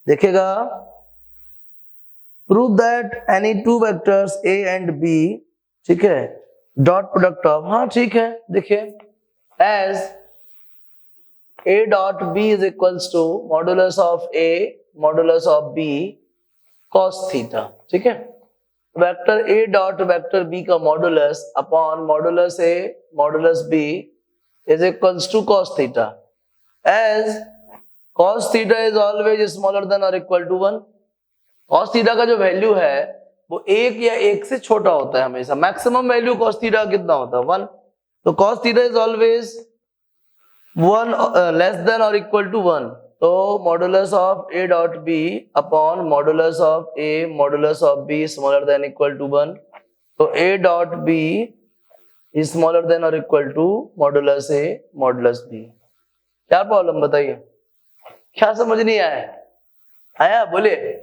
देखेगा prove that any two vectors A and B, ठीक है, डॉट प्रोडक्ट ऑफ, हाँ ठीक है, देखिए as a dot b is equals to modulus of a modulus of b cos theta, ठीक है। Vector a dot vector b का modulus upon modulus a modulus b is equals to cos theta, as cos theta is always smaller than or equal to 1। cos theta का जो value है वो एक या एक से छोटा होता है हमेशा, मैक्सिमम वैल्यू cos theta कितना होता है 1, तो cos theta is always 1 less than और इक्वल टू 1, तो modulus of a dot b upon modulus of a modulus of b smaller than equal to 1, तो a dot b is smaller than और equal to modulus a modulus b। क्या problem बताइए, क्या समझ नहीं आया बोलिए।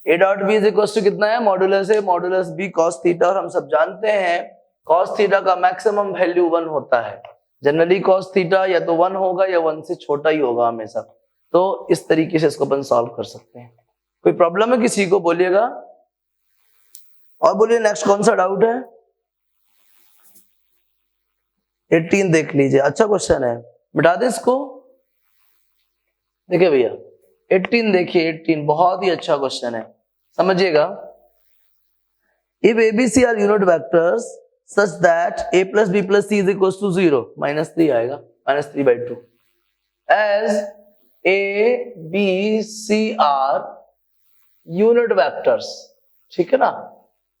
a dot b is equal to कितना है, modulus a modulus b cos theta, और हम सब जानते हैं cos थीटा का मैक्सिमम वैल्यू 1 होता है। जनरली cos थीटा या तो 1 होगा या 1 से छोटा ही होगा हमेशा, तो इस तरीके से इसको अपन सॉल्व कर सकते हैं। कोई प्रॉब्लम है किसी को, बोलिएगा और बोलिए नेक्स्ट कौन सा डाउट है। 18 देख लीजिए, अच्छा क्वेश्चन है, मिटा दे इसको। देखिए भैया 18 देखिए, 18 बहुत ही अच्छा क्वेश्चन है, समझिएगा। If ABC are unit vectors such that a plus b plus c is equals to 0, -3 आएगा, -3/2, as a b c are unit vectors, ठीक है ना,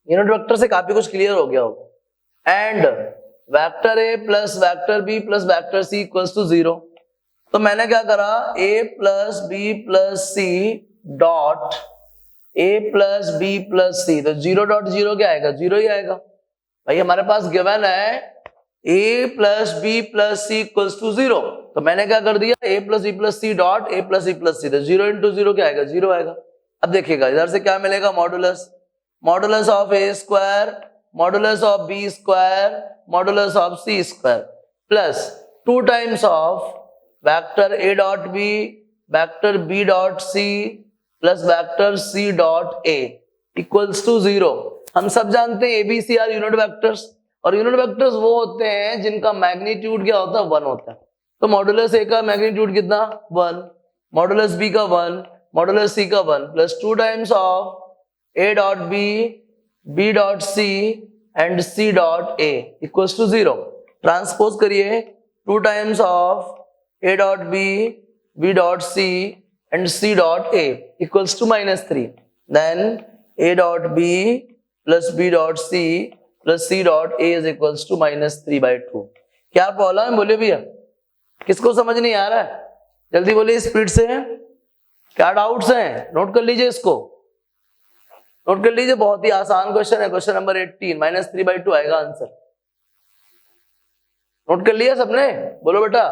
यूनिट वेक्टर से काफी कुछ क्लियर हो गया होगा, and vector a plus vector b plus vector c equals to 0, तो मैंने क्या करा, a plus b plus c dot a plus b plus c, तो 0.0 क्या आएगा, 0 ही आएगा भाई, हमारे पास गिवन है a plus b plus c equals to 0, तो मैंने क्या कर दिया, a plus b plus c dot a plus b plus c, तो 0 इंटू 0 क्या आएगा, 0 आएगा। अब देखिएगा इधर से क्या मिलेगा, modulus, modulus of a square modulus of b square modulus of c square plus 2 times of vector a dot b vector b dot c plus vector c dot a equals to 0। हम सब जानते हैं ABC are unit vectors, और unit vectors वो होते हैं जिनका magnitude क्या होता है, 1 होता है, तो मॉडुलस ए का मैग्नीट्यूड कितना, 1, मॉडुलस बी का 1, मॉडुलस सी का 1, plus 2 times of a dot b dot c and c dot a equals to 0। Transpose करिए, 2 times of a dot b dot c and c dot a equals to -3, then a dot b plus b dot c plus c dot a is equals to -3/2। क्या problem है बोलिए भैया, किसको समझ नहीं आ रहा है, जल्दी बोलिए स्पीड से, क्या डाउट्स हैं, नोट कर लीजिए, इसको नोट कर लीजिए, बहुत ही आसान क्वेश्चन है, क्वेश्चन नंबर 18, -3/2 आएगा आंसर। नोट कर लिया सबने, बोलो बेटा।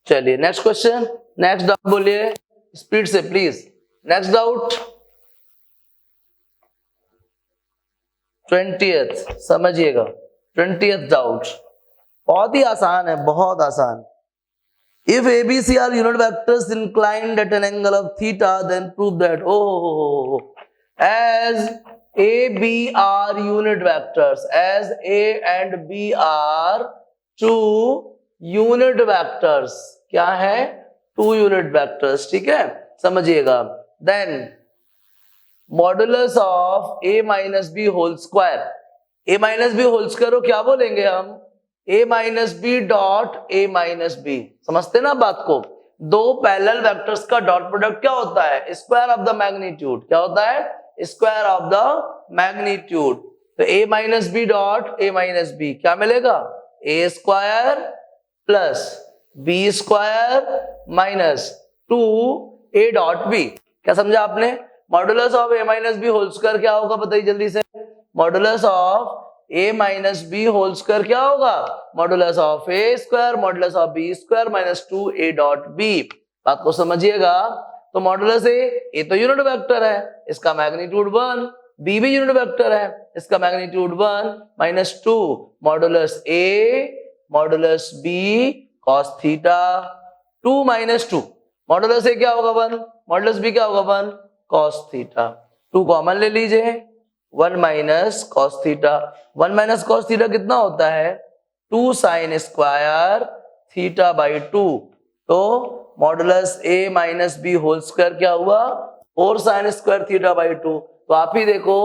चलिए नेक्स्ट क्वेश्चन, नेक्स्ट डाउट बोलिए स्पीड से प्लीज, नेक्स्ट डाउट 20th, समझिएगा 20th डाउट, बहुत ही आसान है, बहुत आसान। If ABC are unit vectors inclined at an angle of theta, then prove that as A, B are unit vectors, as A and B are two unit vectors, क्या है, 2 unit vectors, ठीक है, समझिएगा। then modulus of a minus b whole square, a minus b whole square को क्या बोलेंगे हम, a minus b dot a minus b, समझते ना बात को, दो पैरेलल वेक्टर्स का डॉट प्रोडक्ट क्या होता है, स्क्वायर ऑफ द मैग्नीट्यूड, क्या होता है, स्क्वायर ऑफ द मैग्नीट्यूड, तो a minus b dot a minus b क्या मिलेगा, a square plus b square minus 2a dot b, क्या समझा आपने। Modulus of a minus b whole square क्या होगा बताइए जल्दी से, modulus of a minus b whole square क्या होगा, modulus of a square modulus of b square minus 2a dot b, बात को समझिएगा। तो मॉडुलस a तो यूनिट वेक्टर है, इसका मैग्नीट्यूड 1, b भी यूनिट वेक्टर है, इसका magnitude 1 minus 2 modulus a modulus b cos theta 2 minus 2 modulus a क्या होगा 1, मॉडुलस बी क्या होगा 1 cos थीटा। 2 कॉमन ले लीजिए, 1 minus cos theta. 1 minus cos theta कितना होता है 2 sin स्क्वायर थीटा बाई 2। तो मॉडुलस ए माइनस बी होल स्क्वायर क्या हुआ 4 sin स्क्वायर थीटा बाई 2। तो आप ही देखो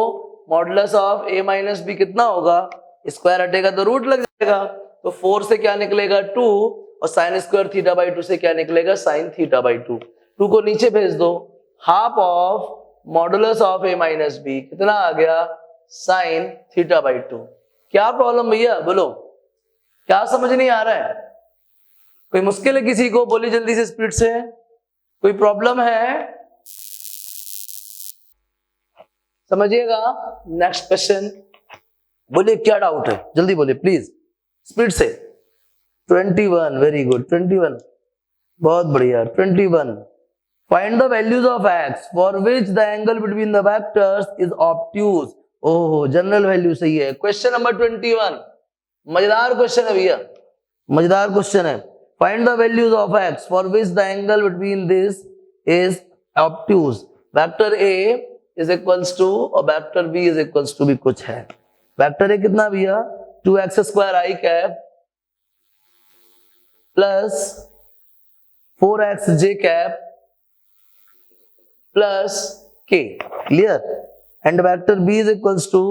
modulus of a minus b कितना होगा, स्क्वायर हटेगा तो रूट लग जाएगा, तो 4 से क्या निकलेगा 2 और साइन स्क्वायर थीटा बाई 2 से क्या निकलेगा साइन थीटा बाई 2। 2 को नीचे भेज दो, half of modulus of a minus b कितना आ गया साइन थीटा बाई 2। क्या प्रॉब्लम भैया बोलो, क्या समझ नहीं आ रहा है, कोई मुश्किल है किसी को, बोलिए जल्दी से स्पीड से, कोई प्रॉब्लम है समझिएगा। नेक्स्ट क्वेश्चन, बोलिए क्या डाउट है, जल्दी बोलिए प्लीज स्पीड से। 21, वेरी गुड 21, बहुत बढ़िया 21। Find the values of x for which the angle between the vectors is obtuse. ओहो जनरल वैल्यू सही है। क्वेश्चन नंबर 21 मजेदार क्वेश्चन है भैया, मजेदार क्वेश्चन है। Find the values of x for which the angle between this is obtuse. Vector a is equals to और vector b is equals to भी कुछ है। वेक्टर ए कितना भैया 2x square i cap plus 4x j cap plus k, clear. And vector b is equals to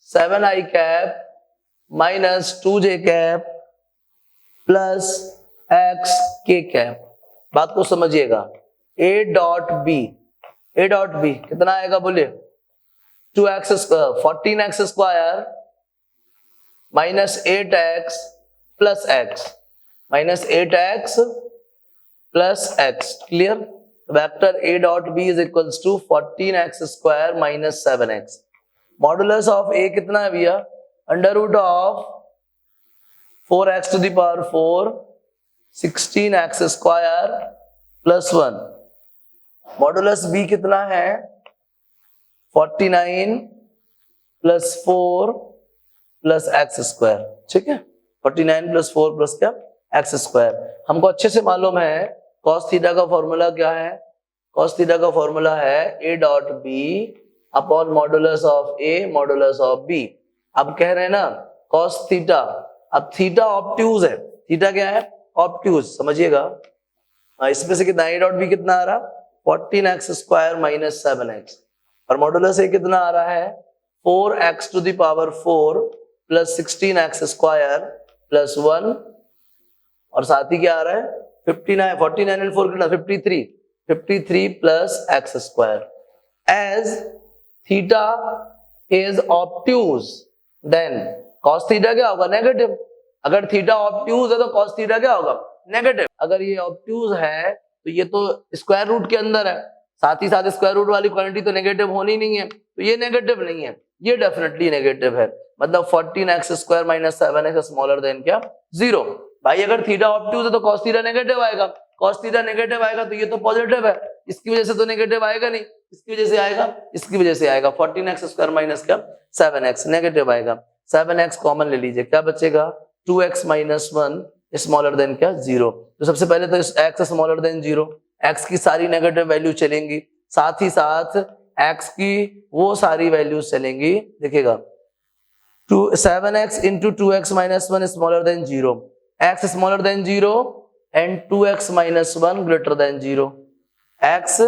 7i cap minus 2j cap plus x k cap. बात को समझिएगा, a dot b कितना आएगा बोलिए 2x square 14x square minus 8x plus x minus 8x plus x, clear. Vector a dot b is equals to 14x square minus 7x। Modulus of a कितना है भैया under root of 4x to the power 4 16x square plus 1। Modulus b कितना है 49 plus 4 plus x square, ठीक है 49 plus 4 plus क्या x square. हमको अच्छे से मालूम है cos थीटा का फॉर्मूला क्या है, cos थीटा का फॉर्मूला है a dot b upon modulus of a modulus of b। अब कह रहे हैं ना cos थीटा, अब थीटा ऑब्ट्यूज है, थीटा क्या है ऑब्ट्यूज, समझिएगा। इसमें से कितना a डॉट b कितना आ रहा 14x स्क्वायर माइनस 7x और मॉडुलस a कितना आ रहा है 4x to the power 4 plus 16x square plus 1 और साथ ही क्या आ रहा है 59 49 एंड 4 कितना 53 plus x square. As theta is obtuse then cos theta क्या होगा नेगेटिव। अगर थीटा ऑब्ट्यूज है तो cos थीटा क्या होगा नेगेटिव। अगर ये ऑब्ट्यूज है तो ये तो स्क्वायर रूट के अंदर है, साथ ही साथ स्क्वायर रूट वाली क्वांटिटी तो नेगेटिव होनी नहीं है, तो ये नेगेटिव नहीं है, ये डेफिनेटली नेगेटिव है। मतलब 14x square minus 7x smaller than क्या 0। भाई अगर थीटा ऑब्ट्यूज है तो cos थीटा नेगेटिव आएगा, cos थीटा नेगेटिव आएगा तो ये तो पॉजिटिव है, इसकी वजह से तो नेगेटिव आएगा नहीं, इसकी वजह से आएगा, इसकी वजह से आएगा 14x स्क्वायर माइनस क्या 7x नेगेटिव आएगा। 7x कॉमन ले लीजिए, क्या बचेगा 2x माइनस 1 स्मॉलर देन क्या 0। तो सबसे पहले तो x स्मॉलर देन 0, x की सारी नेगेटिव वैल्यू चलेंगी, साथ ही साथ x की वो सारी वैल्यूज चलेंगी, देखिएगा 7x into 2x minus 1 smaller than 0, x smaller than 0 and 2x minus 1 greater than 0, x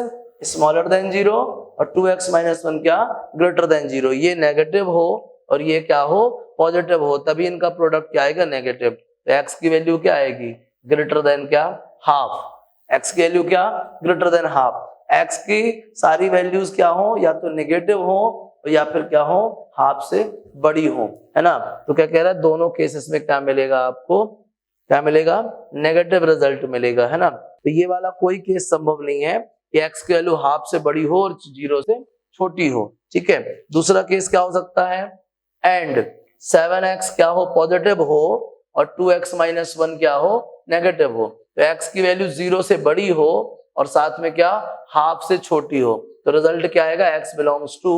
smaller than 0 और 2x माइनस 1 क्या ग्रेटर देन 0। ये नेगेटिव हो और ये क्या हो पॉजिटिव हो, तभी इनका प्रोडक्ट क्या आएगा नेगेटिव। तो x की वैल्यू क्या आएगी ग्रेटर देन क्या हाफ, x की वैल्यू क्या ग्रेटर देन हाफ। x की सारी वैल्यूज क्या हो या तो नेगेटिव हो या फिर क्या हो हाफ से बड़ी हो, है ना। तो क्या कह रहा है दोनों केसेस में क्या मिलेगा आपको, क्या मिलेगा नेगेटिव रिजल्ट मिलेगा, है ना। तो ये वाला कोई केस संभव नहीं है कि x की वैल्यू हाफ से बड़ी हो और 0 से छोटी हो, ठीक है। दूसरा केस क्या हो सकता है एंड 7x क्या हो पॉजिटिव हो और 2x माइनस 1 क्या हो नेगेटिव हो। तो x की वैल्यू 0 से बड़ी हो और साथ में क्या हाफ से छोटी हो, तो रिजल्ट क्या आएगा x belongs to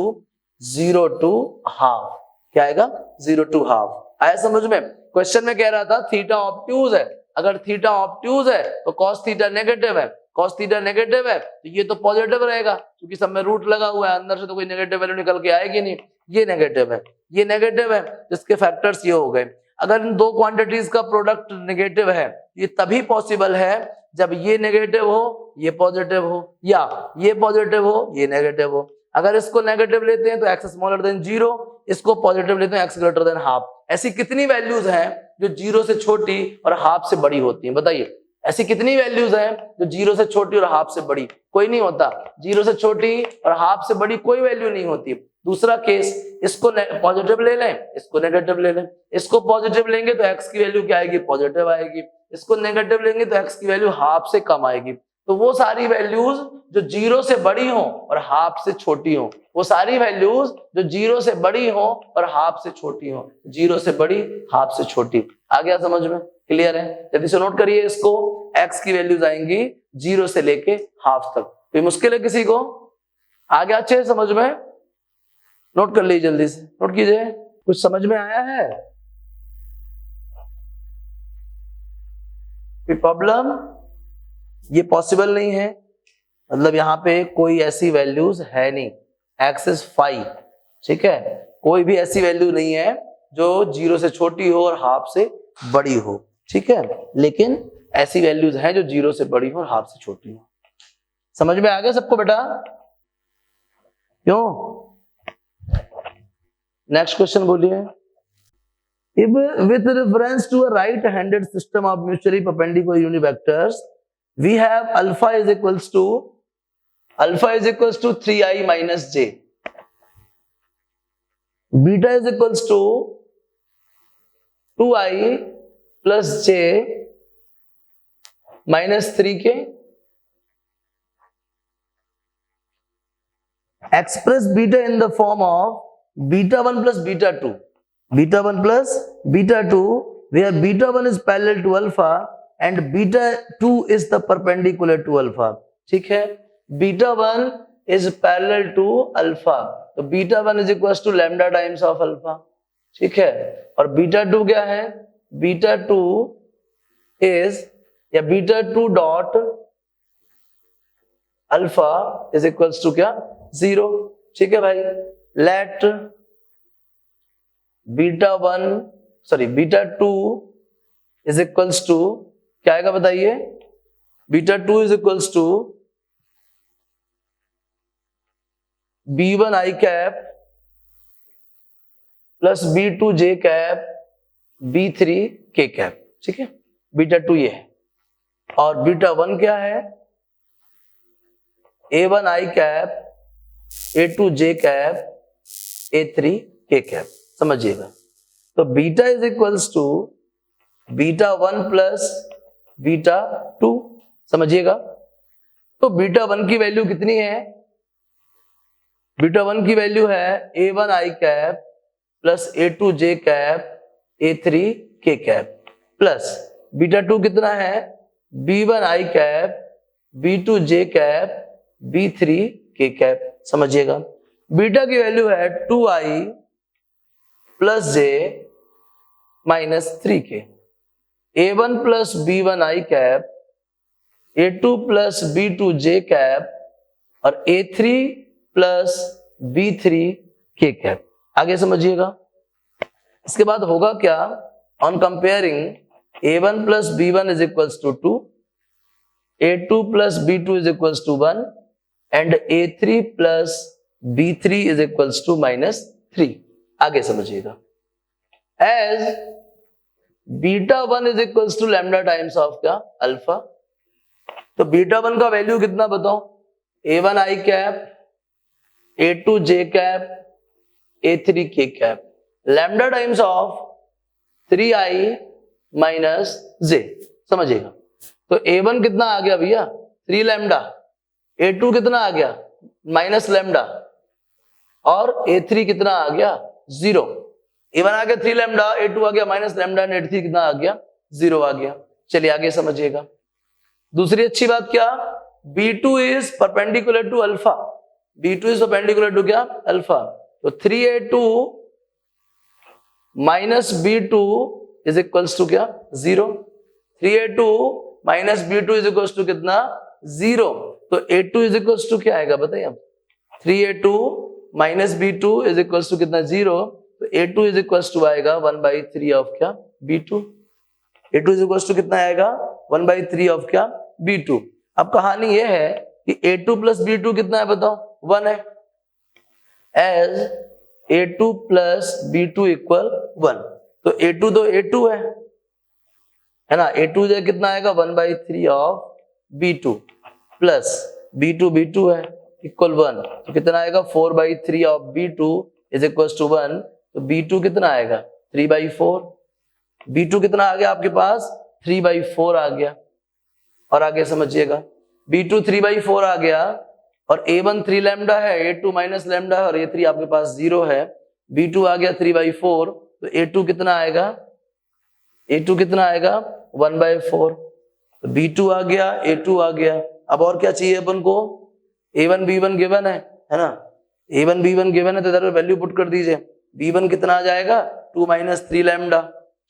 0 to half, क्या आएगा 0 टू हाफ। आया समझ में। क्वेश्चन में कह रहा था थीटा ऑब्ट्यूज है, अगर थीटा ऑब्ट्यूज है तो cos थीटा नेगेटिव है, cos थीटा नेगेटिव है तो ये तो पॉजिटिव रहेगा क्योंकि सब में रूट लगा हुआ है, अंदर से तो कोई नेगेटिव वैल्यू निकल के आएगी नहीं। ये नेगेटिव है, ये नेगेटिव है, जिसके फैक्टर्स ये हो गए। अगर इन दो क्वांटिटीज का प्रोडक्ट नेगेटिव है, ये तभी पॉसिबल है जब ये नेगेटिव हो ये पॉजिटिव हो, या ये पॉजिटिव हो ये नेगेटिव हो। अगर इसको नेगेटिव लेते हैं तो x स्मॉलर देन 0, इसको पॉजिटिव लेते हैं x ग्रेटर देन हाफ। ऐसी कितनी वैल्यूज हैं जो 0 से छोटी और हाफ से बड़ी होती हैं? बताइए, ऐसी कितनी वैल्यूज हैं जो 0 से छोटी और हाफ से बड़ी? कोई नहीं होता। 0 से छोटी और हाफ से बड़ी कोई वैल्यू नहीं होती। दूसरा केस, इसको पॉजिटिव ले लें, इसको नेगेटिव ले लें। इसको पॉजिटिव लेंगे तो x की वैल्यू क्या आएगी? पॉजिटिव आएगी। इसको नेगेटिव लेंगे तो x की वैल्यू हाफ से कम आएगी। तो वो सारी वैल्यूज जो 0 से बड़ी हो और हाफ से छोटी हो, वो सारी वैल्यूज जो 0 से बड़ी हो और हाफ से छोटी हो, 0 से बड़ी हाफ से छोटी। आ गया समझ में? क्लियर है? जल्दी से नोट करिए इसको। x की वैल्यूज आएंगी 0 से लेके हाफ तक। कोई मुश्किल है किसी को? आ गया अच्छे समझ में? नोट कर लीजिए, जल्दी से नोट कीजिए। कुछ समझ में आया है? कोई प्रॉब्लम? ये पॉसिबल नहीं है, मतलब यहाँ पे कोई ऐसी वैल्यूज है नहीं। x इज 5, ठीक है? कोई भी ऐसी वैल्यू नहीं है जो 0 से छोटी हो और हाफ से बड़ी हो, ठीक है? लेकिन ऐसी वैल्यूज हैं जो 0 से बड़ी हो और हाफ से छोटी हो। समझ में आ गया सबको बेटा? क्यों? नेक्स्ट क्वेश्चन बोलिए। If with reference to a right-handed system of mutually perpendicular unit vectors, we have alpha is equals to 3i minus j, beta is equals to 2i plus j minus 3k. Express beta in the form of beta 1 plus beta 2. Beta 1 plus beta 2, where beta 1 is parallel to alpha and beta 2 is the perpendicular to alpha. ठीक है? beta 1 is parallel to alpha, तो beta 1 is equals to lambda times of alpha, ठीक है? और beta 2 क्या है? beta 2 is या beta 2 dot alpha is equals to क्या? 0, ठीक है भाई? Let beta 2 is equals to क्या आएगा बताइए? beta 2 is equals to b1 i cap plus b2 j cap b3 k cap, ठीक है? beta 2 ये है और beta 1 क्या है? a1 i cap a2 j cap a3 k cap। समझिएगा, तो beta is equals to beta 1 plus beta 2। समझिएगा, तो बीटा 1 की वैल्यू कितनी है? बीटा 1 की वैल्यू है a1 i cap plus a2 j cap a3 k cap plus beta 2 कितना है? b1 i cap b2 j cap b3 k cap. समझिएगा, बीटा की वैल्यू है 2i plus j minus 3k, a1 plus b1 i cap a2 plus b2 j cap और a3 plus b3 k cap. आगे समझिएगा, इसके बाद होगा क्या? On comparing a1 plus b1 is equals to 2, a2 plus b2 is equals to 1 and a3 plus b3 is equals to minus 3। आगे समझिएगा, as beta 1 is equals to lambda times of क्या? Alpha. तो beta 1 का value कितना बताओ? a1 i cap a2 j cap a3 k cap, lambda times of 3i minus j। समझिएगा, तो a1 कितना आ गया भैया? 3 लैम्डा, a2 कितना आ गया? माइनस लैम्डा और a3 कितना आ गया? 0। a1 आ गया 3 लैम्डा, a2 आ गया माइनस लैम्डा एंड a3 कितना आ गया? 0 आ गया। चलिए आगे समझिएगा। दूसरी अच्छी बात क्या? b2 is perpendicular to alpha, b2 is perpendicular to क्या? अल्फा। तो 3a2 minus b2 is equals to क्या? 0। 3a2 minus b2 is equals to कितना? 0, तो a2 इज इक्वल्स टू क्या आएगा बताइए आप, 3a2 minus b2 is equals to कितना 0, तो a2 इज इक्वल्स टू आएगा 1/3 ऑफ क्या b2, a2 is equals to कितना आएगा 1/3 ऑफ क्या b2। अब कहानी ये है कि a2 प्लस b2 कितना है बताओ 1 है, as a2 plus b2 equal 1, तो a2 तो a2 है ना, a2 जो कितना आएगा 1/3 ऑफ b2 प्लस b2 है इक्वल 1, तो कितना आएगा 4/3 of b2 is equal to 1, तो b2 कितना आएगा 3/4, b2 कितना आ गया आपके पास 3/4 आ गया। और आगे समझिएगा b2 3/4 आ गया और a1 3 लैम्डा है, a2 माइनस लैम्डा है और a3 आपके पास 0 है, b2 आ गया 3/4, तो a2 कितना आएगा, a2 कितना आएगा 1/4, तो b2 आ गया a2 आ गया। अब और क्या चाहिए अपन को, a1 b1 गिवन है ना, a1 b1 गिवन है तो इधर वैल्यू पुट कर दीजिए, b1 कितना आ जाएगा 2 माइनस 3 लैम्डा,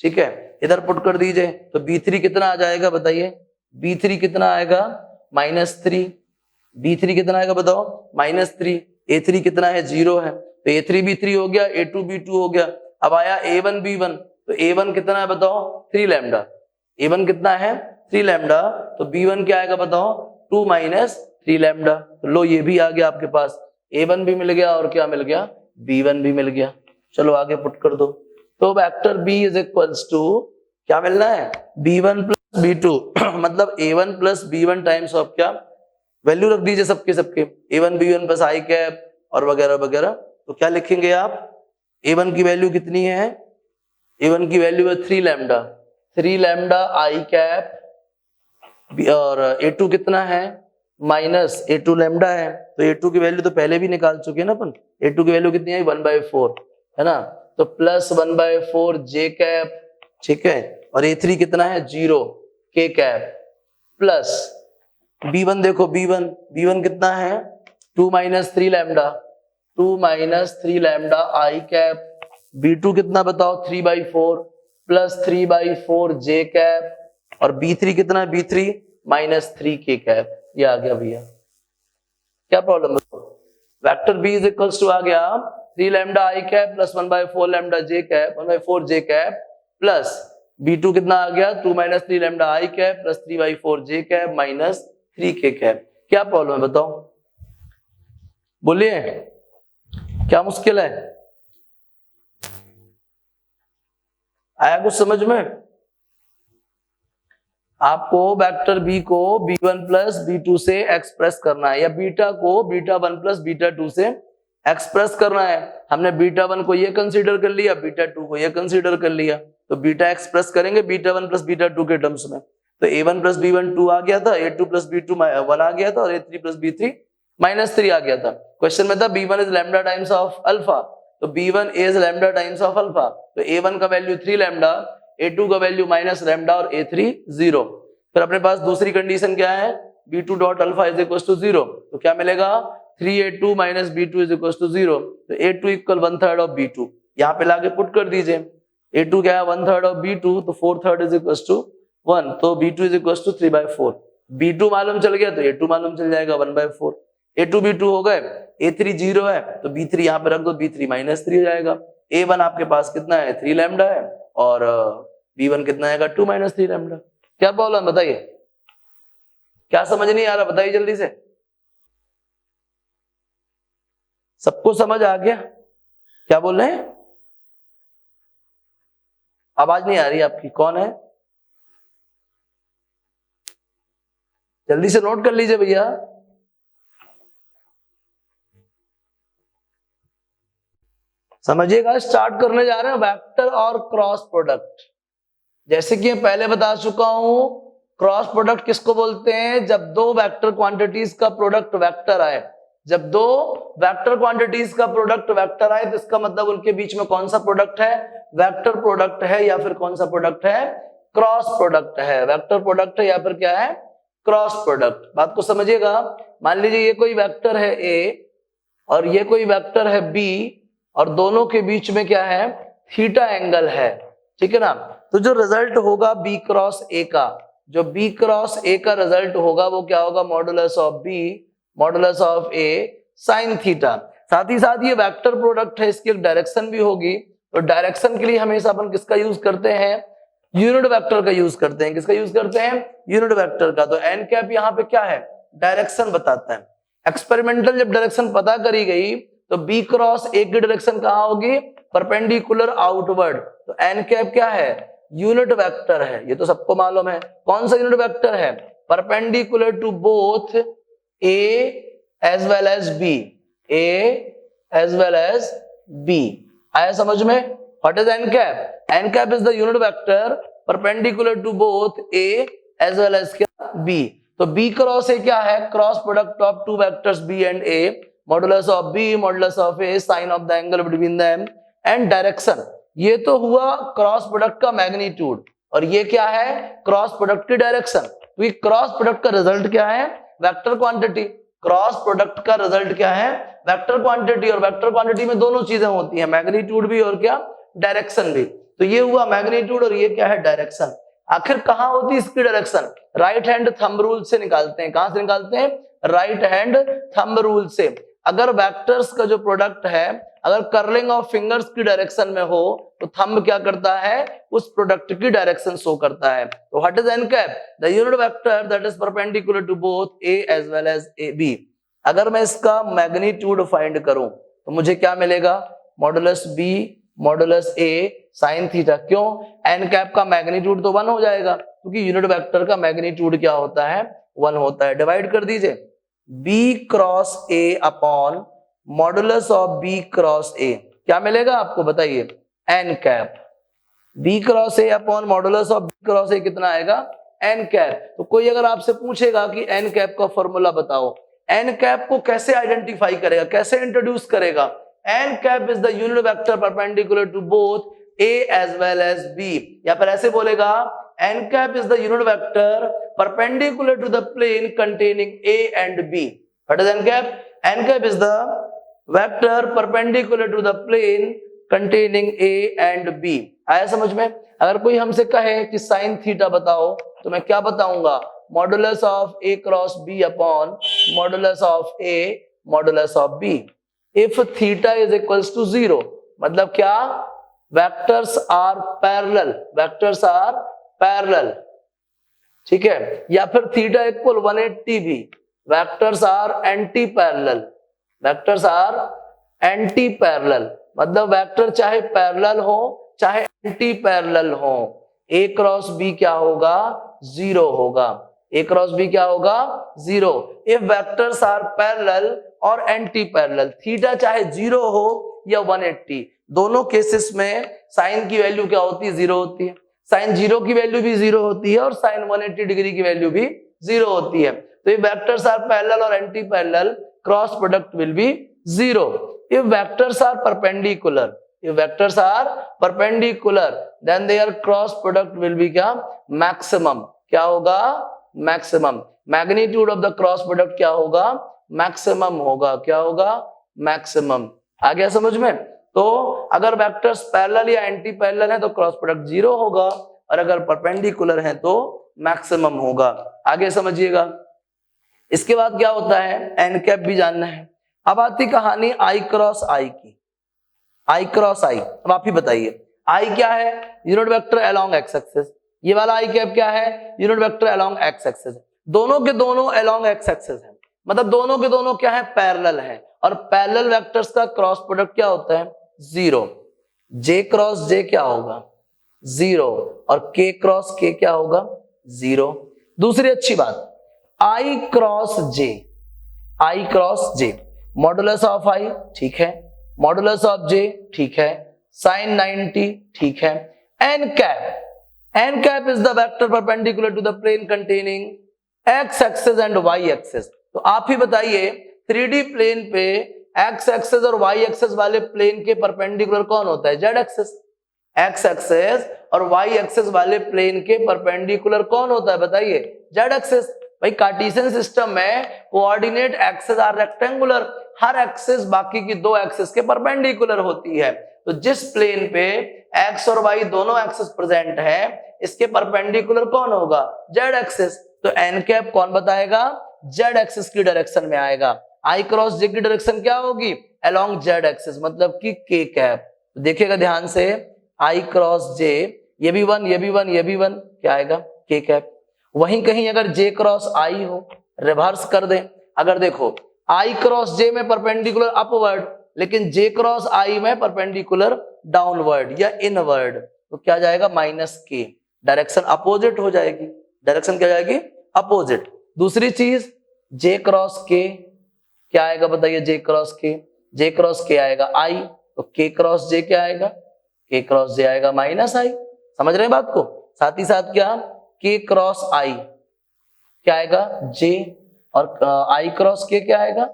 ठीक है, इधर पुट कर दीजिए, तो b3 कितना आ जाएगा बताइए, b3 कितना आएगा -3, b3 कितना आएगा बताओ -3, a3 कितना है 0 है, तो a3 b3 हो गया, a2 b2 हो गया। अब आया a1 b1, तो a1 कितना है बताओ 3 लैम्डा, a1 कितना है 3 लैम्डा, तो b1 क्या आएगा बताओ 2 माइनस 3 लैम्डा, तो लो ये भी आ गया आपके पास, a1 भी मिल गया और क्या मिल गया b1 भी मिल गया। चलो आगे पुट कर दो, तो vector b is equals to क्या मिलना है b1 प्लस b2 मतलब a1 plus b1 times of क्या वैल्यू रख दीजिए सबके सबके, a1 b1 प्लस आई कैप और वगैरह वगैरह, तो क्या लिखेंगे आप, a1 की वैल्यू कितनी है, a1 की वैल्यू है 3 लैम्डा आई कैप, और a2 कितना है माइनस a2 लैम्डा है, तो a2 की वैल्यू तो पहले भी निकाल चुके हैं ना अपन, a2 की वैल्यू कितनी है 1/4 है ना, तो प्लस 1/4 जे कैप, ठीक है, और a3 कितना है 0 के कैप, प्लस b1 देखो b1 कितना है 2 minus 3 lambda i cap, b2 कितना बताओ 3/4 प्लस 3/4 जे कैप, और b3 कितना है b3 -3 के कैप, ये आ गया भैया। क्या प्रॉब्लम है, vector b is equals to आ गया 3 lambda i cap plus 1/4 lambda j cap 1/4 j cap, plus b2 कितना आ गया 2 minus 3 lambda i cap plus 3/4 j cap minus 3 k cap. क्या प्रॉब्लम है बताओ, बोलिए क्या मुश्किल है, आया कुछ समझ में? आपको वेक्टर b को b1 प्लस b2 से एक्सप्रेस करना है, या बीटा को β1 प्लस β2 से एक्सप्रेस करना है। हमने β1 को ये कंसीडर कर लिया, β2 को ये कंसीडर कर लिया, तो बीटा एक्सप्रेस करेंगे β1 प्लस β2 के टर्म्स में, तो a1 प्लस b1 2 आ गया था, a2 प्लस b2 1 आ गया था, और a3 प्लस b3 -3 आ गया था। क्वेश्चन में था b1 is lambda times of alpha, तो b1 is lambda times of alpha, तो a1 का वैल्यू 3 लैम्डा, a2 का वैल्यू माइनस लैम्डा और a3 0। फिर अपने पास दूसरी कंडीशन क्या है, b2 dot alpha is equal to 0, तो क्या मिलेगा 3a2 minus b2 is equal to 0, तो a2 इक्वल 1/3 ऑफ b2, यहाँ पे लाके पुट कर दीजिए, a2 क्या है 1/3 ऑफ b2, तो 4/3 इज इक्वल टू 1, तो b2 is equal to 3/4, b2 मालूम चल गया तो a2 मालूम चल जाएगा 1/4, a2 b2 हो गए, a3 0 है तो b3 यहाँ पे रख दो, b3 -3 हो जाएगा, a1 आपके पास कितना है 3 लैम्डा है और b1 कितना आएगा 2 माइनस 3 लैम्डा। क्या प्रॉब्लम बताइए, क्या समझ नहीं आ रहा बताइए जल्दी से, सबको समझ आ गया? क्या बोल रहे हैं, आवाज नहीं आ रही आपकी, कौन है, जल्दी से नोट कर लीजिए भैया। समझिएगा, स्टार्ट करने जा रहे हैं वेक्टर और क्रॉस प्रोडक्ट। जैसे कि पहले बता चुका हूं, क्रॉस प्रोडक्ट किसको बोलते हैं, जब दो वेक्टर क्वांटिटीज का प्रोडक्ट वेक्टर आए, जब दो वेक्टर क्वांटिटीज का प्रोडक्ट वेक्टर आए तो इसका मतलब उनके बीच में कौन सा प्रोडक्ट है, वेक्टर प्रोडक्ट है, या फिर कौन सा प्रोडक्ट है, क्रॉस प्रोडक्ट है, वेक्टर प्रोडक्ट है या फिर क्या है, क्रॉस प्रोडक्ट। बात को समझिएगा, मान लीजिए ये कोई वेक्टर है ए और ये कोई वेक्टर है बी, और दोनों के बीच में क्या है, थीटा एंगल है, ठीक है ना, तो जो रिजल्ट होगा बी क्रॉस ए का जो b क्रॉस a का रिजल्ट होगा वो क्या होगा, modulus of b modulus of a sine theta. साथ ही साथ ये वेक्टर प्रोडक्ट है, इसकी एक डायरेक्शन भी होगी, तो डायरेक्शन के लिए हमेशा अपन किसका यूज करते हैं, यूनिट वेक्टर का यूज करते हैं। किसका यूज करते हैं, यूनिट वेक्टर का। तो एन कैप यहाँ पे क्या है, डायरेक्शन बताता है। एक्सपेरिमेंटल जब डायरेक्शन पता करी गई तो बी क्रॉस ए की डायरेक्शन कहाँ होगी, परपेंडिकुलर आउटवर्ड। तो एन कैप क्या है, यूनिट वेक्टर है, ये तो सबको मालूम है। कौन सा यूनिट वेक्टर है, perpendicular to both A as well as B, A as well as B. आया समझ में? What is N cap? N cap is the unit vector perpendicular to both A as well as क्या, B. तो B cross A क्या है, cross product of two vectors B and A, modulus of B modulus of A, sine of the angle between them and direction. ये तो हुआ cross product का magnitude, और ये क्या है, क्रॉस प्रोडक्ट की डायरेक्शन। तो ये क्रॉस प्रोडक्ट का रिजल्ट क्या है, वेक्टर क्वांटिटी। क्रॉस प्रोडक्ट का रिजल्ट क्या है, वेक्टर क्वांटिटी। और वेक्टर क्वांटिटी में दोनों चीजें होती हैं, मैग्नीट्यूड भी और क्या, डायरेक्शन भी। तो ये हुआ मैग्नीट्यूड और ये क्या है, डायरेक्शन। आखिर कहां होती है इसकी direction, right hand thumb rule से निकालते हैं। कहां से निकालते हैं, राइट हैंड थंब रूल से। अगर वेक्टर्स का जो प्रोडक्ट है अगर कर्लिंग ऑफ फिंगर्स की डायरेक्शन में हो तो थंब क्या करता है, उस प्रोडक्ट की डायरेक्शन शो करता है। तो what is N cap, the unit vector that is perpendicular to both A as well as A B. अगर मैं इसका मैग्नीट्यूड फाइंड करूं तो मुझे क्या मिलेगा, मॉडुलस बी मॉडुलस ए साइन थीटा। क्यों, एन कैप का मैग्नीट्यूड तो 1 हो जाएगा, क्योंकि यूनिट वेक्टर का मैग्नीट्यूड क्या होता है, 1 होता है। डिवाइड कर दीजिए, B cross A upon modulus of B cross A, क्या मिलेगा आपको बताइए, N cap. B cross A upon modulus of B cross A कितना आएगा, एन कैप। तो कोई अगर आपसे पूछेगा कि एन कैप का फॉर्मूला बताओ, एन कैप को कैसे आइडेंटिफाई करेगा, कैसे इंट्रोड्यूस करेगा, N cap is the unit vector perpendicular to both A as well as B. या फिर ऐसे बोलेगा, N cap is the unit vector perpendicular to the plane containing A and B. What is N cap, N cap is the vector perpendicular to the plane containing A and B. आया समझ में? अगर कोई हमसे कहे कि sine theta बताओ तो मैं क्या बताऊंगा, modulus of A cross B upon modulus of A modulus of B. If theta is equals to 0, मतलब क्या, vectors are parallel, vectors are parallel, ठीक है। या फिर थीटा इक्वल 180 भी, vectors are anti parallel, vectors are anti parallel, मतलब vector चाहे parallel हो चाहे एंटी पैरेलल हो, ए क्रॉस बी क्या होगा, 0 होगा। ए क्रॉस बी क्या होगा, 0। इफ वेक्टर्स आर पैरेलल और एंटी पैरेलल, थीटा चाहे 0 हो या 180, दोनों केसेस में साइन की वैल्यू क्या होती है, 0 होती है। साइन 0 की वैल्यू भी 0 होती है और साइन 180 डिग्री की वैल्यू भी 0 होती है। तो ये वेक्टर्स आर पैरेलल और anti parallel, cross product will be 0। If vectors are perpendicular, if vectors are perpendicular then their cross product will be क्या, maximum। क्या होगा, maximum। magnitude of the cross product क्या होगा, maximum होगा। क्या होगा, maximum। आ गया समझ में? तो अगर वेक्टर्स पैरेलल या एंटी पैरेलल है तो क्रॉस प्रोडक्ट 0 होगा, और अगर परपेंडिकुलर है तो मैक्सिमम होगा। आगे समझिएगा। इसके बाद क्या होता है, एन कैप भी जानना है। अब आती कहानी आई क्रॉस आई की, आई क्रॉस आई। अब आप ही बताइए, आई क्या है, unit vector along x axis. ये वाला आई कैप क्या है, unit vector along x axis. दोनों के दोनों अलोंग एक्स एक्सिस है, मतलब दोनों के दोनों क्या है, पैरेलल है। और पैरेलल वेक्टर्स का क्रॉस प्रोडक्ट क्या होता है, 0। जे क्रॉस जे क्या होगा, 0, और के क्रॉस के क्या होगा, 0। दूसरी अच्छी बात, i cross j, i cross j, modulus of i ठीक है, मॉडुलस ऑफ जे ठीक है, साइन 90 ठीक है। N cap, N cap is the vector perpendicular to the plane containing X axis and Y axis. तो आप ही बताइए, 3D प्लेन पे एक्स एक्सिस और वाई एक्सिस वाले प्लेन के परपेंडिकुलर कौन होता है, जेड एक्सिस। एक्स एक्सिस और वाई एक्सिस वाले प्लेन के परपेंडिकुलर कौन होता है बताइए, जेड एक्सिस। भाई कार्टेशियन सिस्टम में कोऑर्डिनेट एक्सिस आर रेक्टेंगुलर, हर एक्सिस बाकी की 2 एक्सिस के परपेंडिकुलर होती है। तो जिस प्लेन पे एक्स और वाई दोनों एक्सिस प्रेजेंट है, इसके परपेंडिकुलर कौन होगा? Z axis. तो एन कैप कौन बताएगा? जेड एक्सिस की डायरेक्शन में आएगा। आई क्रॉस जे की डायरेक्शन क्या होगी? अलोंग जेड एक्सिस, मतलब कि के कैप। तो देखिएगा ध्यान से, आई क्रॉस जे, ये भी वन, ये भी वन, ये भी वन, क्या आएगा? के कैप। वहीं कहीं अगर जे क्रॉस आई हो, रिवर्स कर दें, अगर देखो आई क्रॉस जे में परपेंडिकुलर अपवर्ड, लेकिन जे क्रॉस आई में परपेंडिकुलर डाउनवर्ड या इनवर्ड, तो क्या जाएगा? माइनस के। डायरेक्शन अपोजिट हो जाएगी। डायरेक्शन क्या जाएगी? अपोजिट। दूसरी चीज, जे क्रॉस के क्या आएगा बताइए? जे क्रॉस के, जे क्रॉस के आएगा आई, तो के क्रॉस जे क्या आएगा? के क्रॉस जे आएगा माइनस आई। समझ रहे हैं बात को? साथ ही साथ क्या, के क्रॉस आई क्या आएगा? जे, और आई क्रॉस के क्या आएगा?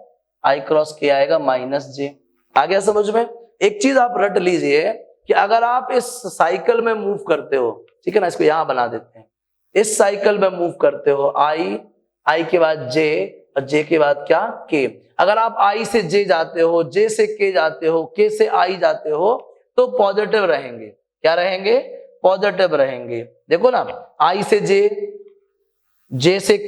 आई क्रॉस के आएगा माइनस जे। आ गया समझ में? एक चीज आप रट लीजिए कि अगर आप इस साइकिल में मूव करते हो, ठीक है ना, इसको यहां बना देते हैं, इस साइकिल में मूव करते हो, आई, आई के बाद जे, और जे के बाद क्या? के। अगर आप आई से जे जाते हो, जे से के जाते हो, के से आई जाते हो, तो पॉजिटिव रहेंगे। क्या रहेंगे? पॉजिटिव रहेंगे। देखो ना, आई से जे से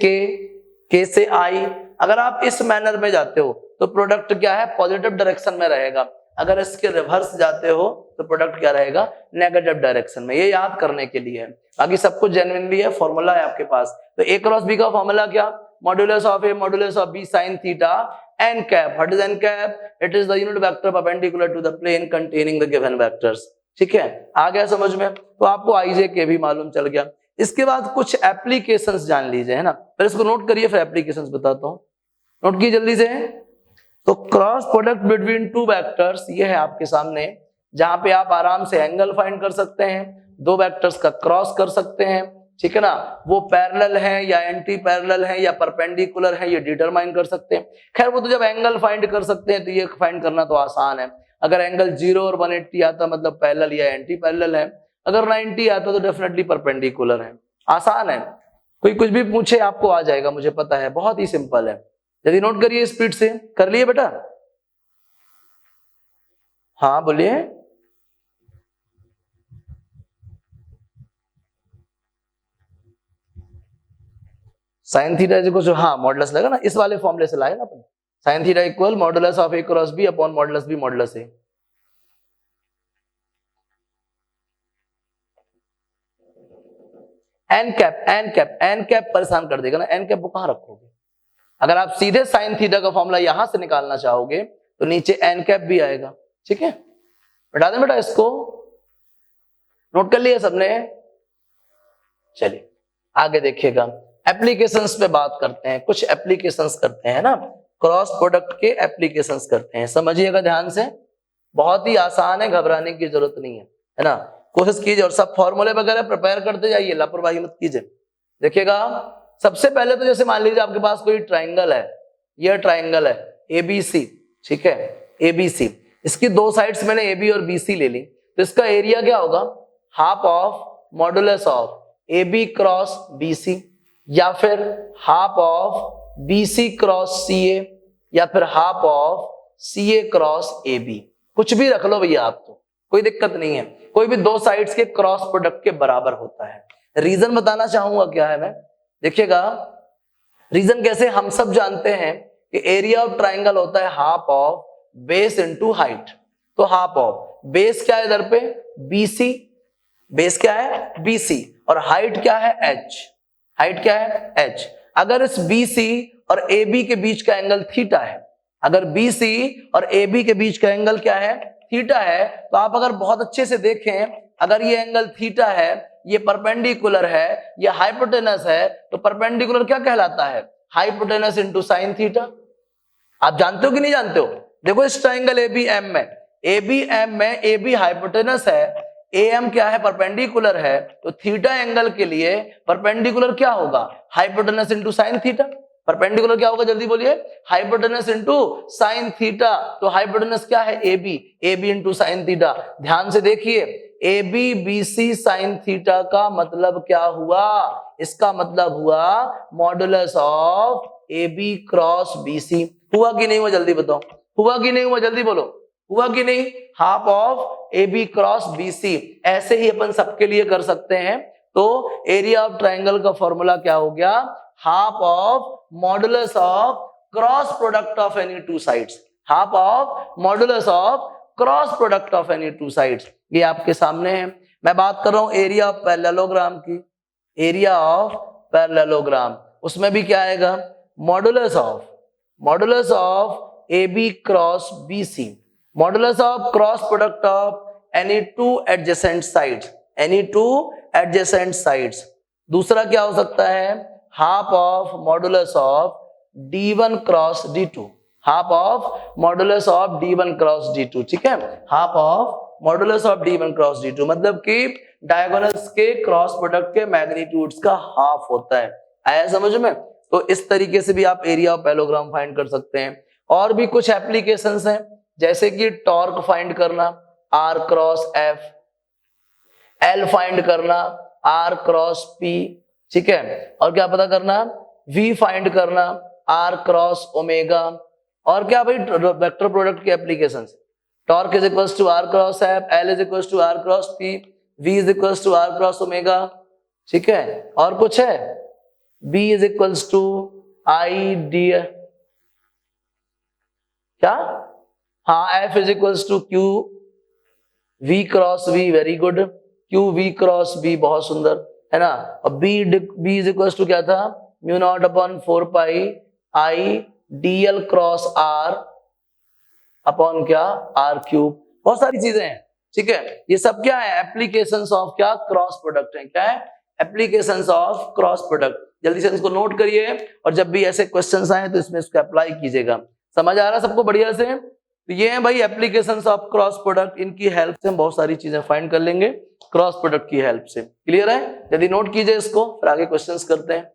के से आई, अगर आप इस मैनर में जाते हो तो प्रोडक्ट क्या है? पॉजिटिव डायरेक्शन में रहेगा। अगर इसके रिवर्स जाते हो तो प्रोडक्ट क्या रहेगा? नेगेटिव डायरेक्शन में। ये याद करने के लिए है, बाकी सब कुछ जेन्युइनली है, फॉर्मूला है आपके पास। तो ए क्रॉस बी का फॉर्मूला क्या? Modulus of A modulus of B sine theta N cap. What is N cap? It is the unit vector perpendicular to the plane containing the given vectors. ठीक है, आ गया समझ में? तो आपको आई जे के भी मालूम चल गया। इसके बाद कुछ एप्लीकेशंस जान लीजिए, है ना। पहले इसको नोट करिए, फिर एप्लीकेशंस बताता हूं। नोट कीजिए जल्दी से। तो cross product between two vectors, ये है आपके सामने, जहां पे आप आराम से एंगल फाइंड कर सकते हैं, दो वेक्टर्स का क्रॉस कर सकते हैं, ठीक है ना। वो पैरेलल है या एंटी पैरेलल है या परपेंडिकुलर है, ये डिटरमाइन कर सकते हैं। खैर वो तो जब एंगल फाइंड कर सकते हैं तो ये फाइंड करना तो आसान है। अगर एंगल 0 और 180 आता मतलब पैरेलल या एंटी पैरेलल है, अगर 90 आता तो डेफिनेटली परपेंडिकुलर है। आसान है, कोई कुछ भी पूछे आपको आ जाएगा, मुझे पता है, बहुत ही सिंपल है। यदि नोट करिए स्पीड से, कर लिए बेटा? हाँ बोलिए। Sine theta is equal to, हाँ मॉडुलस लगा ना, इस वाले फॉर्मूले से लाए ना अपन। Sine theta equal modulus of A cross B upon modulus b modulus a. N cap, N cap, N cap परेशान कर देगा ना। एन कैप वो कहां रखोगे? अगर आप सीधे साइन थीटा का फॉर्मूला यहां से निकालना चाहोगे तो नीचे एन कैप भी आएगा। ठीक है, बता दें बेटा इसको। नोट कर लिया सबने? चलिए आगे देखिएगा, एप्लीकेशंस पे बात करते हैं। कुछ एप्लीकेशंस करते हैं ना, क्रॉस प्रोडक्ट के एप्लीकेशंस करते हैं। समझिएगा ध्यान से, बहुत ही आसान है, घबराने की जरूरत नहीं है ना। कोशिश कीजिए और सब फॉर्मूले वगैरह प्रिपेयर करते जाइए, लापरवाही मत कीजिए। देखिएगा, सबसे पहले तो जैसे मान लीजिए आपके पास कोई ट्राइंगल है, यह ट्राइंगल है एबीसी, ठीक है, एबीसी। इसकी दो साइड्स मैंने ए बी और बी सी ले ली, तो इसका एरिया क्या होगा? Half of modulus of A B cross B c, या फिर half of b c cross c a, या फिर half of c a cross a b. कुछ भी रख लो भैया आप, तो कोई दिक्कत नहीं है, कोई भी दो साइड्स के क्रॉस प्रोडक्ट के बराबर होता है। रीजन बताना चाहूंगा क्या है मैं, देखिएगा रीजन कैसे। हम सब जानते हैं कि एरिया ऑफ ट्राइंगल होता है half of base into height. तो हाफ ऑफ बेस क्या है इधर पे? बीसी, बेस क्या है? बीसी, और हाइट क्या है? एच। हाइट क्या है? एच। अगर इस बीसी और ए बी के बीच का एंगल थीटा है, अगर बीसी और ए बी के बीच का एंगल क्या है? थीटा है, तो आप अगर बहुत अच्छे से देखें, अगर ये एंगल थीटा है, ये परपेंडिकुलर है, ये हाइपोटेनस है, तो परपेंडिकुलर क्या कहलाता है? Hypotenuse into sine theta. आप जानते हो कि नहीं जानते हो? देखो इस ट्राइंगल ए बी एम में, ए बी एम में ए बी हाइपोटेनस है, ए एम क्या है? परपेंडिकुलर है, तो थीटा एंगल के लिए परपेंडिकुलर क्या होगा? Hypotenuse into sine theta. Perpendicular क्या होगा जल्दी बोलिए? Hypotenuse into sine theta. तो हाइपोटेनस क्या है? A B into sine theta. ध्यान से देखिए, A B B C sine theta का मतलब क्या हुआ? इसका मतलब हुआ modulus of A B cross B C. हुआ कि नहीं हुआ जल्दी बताओ? हुआ कि नहीं हुआ जल्दी बोलो? हुआ कि नहीं, half of A B cross B C. ऐसे ही अपन सबके लिए कर सकते हैं। तो एरिया ऑफ ट्राइंगल का फॉर्मूला क्या हो गया, half of modulus of cross product of any two sides, half of modulus of cross product of any two sides. ये आपके सामने है। मैं बात कर रहा हूं एरिया ऑफ पैरेललोग्राम की, एरिया ऑफ पैरेललोग्राम, उसमें भी क्या आएगा, modulus of A B cross B C, modulus of cross product of any two adjacent sides, any two adjacent sides. दूसरा क्या हो सकता है, half of modulus of d1 cross d2, half of modulus of d1 cross d2, ठीक है, half of modulus of d1 cross d2, मतलब कि diagonals के क्रॉस प्रोडक्ट के मैग्नीट्यूड्स का हाफ होता है। आया समझ में? तो इस तरीके से भी आप एरिया ऑफ पैरेललोग्राम फाइंड कर सकते हैं। और भी कुछ एप्लीकेशंस हैं, जैसे कि टॉर्क फाइंड करना r cross f, L find करना r क्रॉस p, ठीक है, और क्या पता करना, v फाइंड करना r क्रॉस ओमेगा। और क्या भाई, वेक्टर प्रोडक्ट की applications, torque is equals to r cross f, L is equals to r cross p, v is equals to r cross omega, ठीक है। और कुछ है, b is equals to i d, क्या, हाँ, f is equals to q v cross v, very good, q v cross b, बहुत सुंदर है ना। और b इज इक्वल्स टू क्या था, mu naught upon 4 pi i dl cross r upon क्या, r क्यूब। बहुत सारी चीजें हैं, ठीक है। ये सब क्या है, एप्लीकेशंस ऑफ क्या, क्रॉस प्रोडक्ट है। क्या है, एप्लीकेशंस ऑफ क्रॉस प्रोडक्ट। जल्दी से इसको नोट करिए, और जब भी ऐसे क्वेश्चंस आए तो इसमें इसको अप्लाई कीजिएगा। समझ आ रहा है सबको बढ़िया से? तो ये है भाई एप्लीकेशंस ऑफ क्रॉस प्रोडक्ट, इनकी हेल्प से हम बहुत सारी चीजें फाइंड कर लेंगे क्रॉस प्रोडक्ट की हेल्प से। क्लियर है? यदि नोट कीजिए इसको, फिर आगे क्वेश्चंस करते हैं।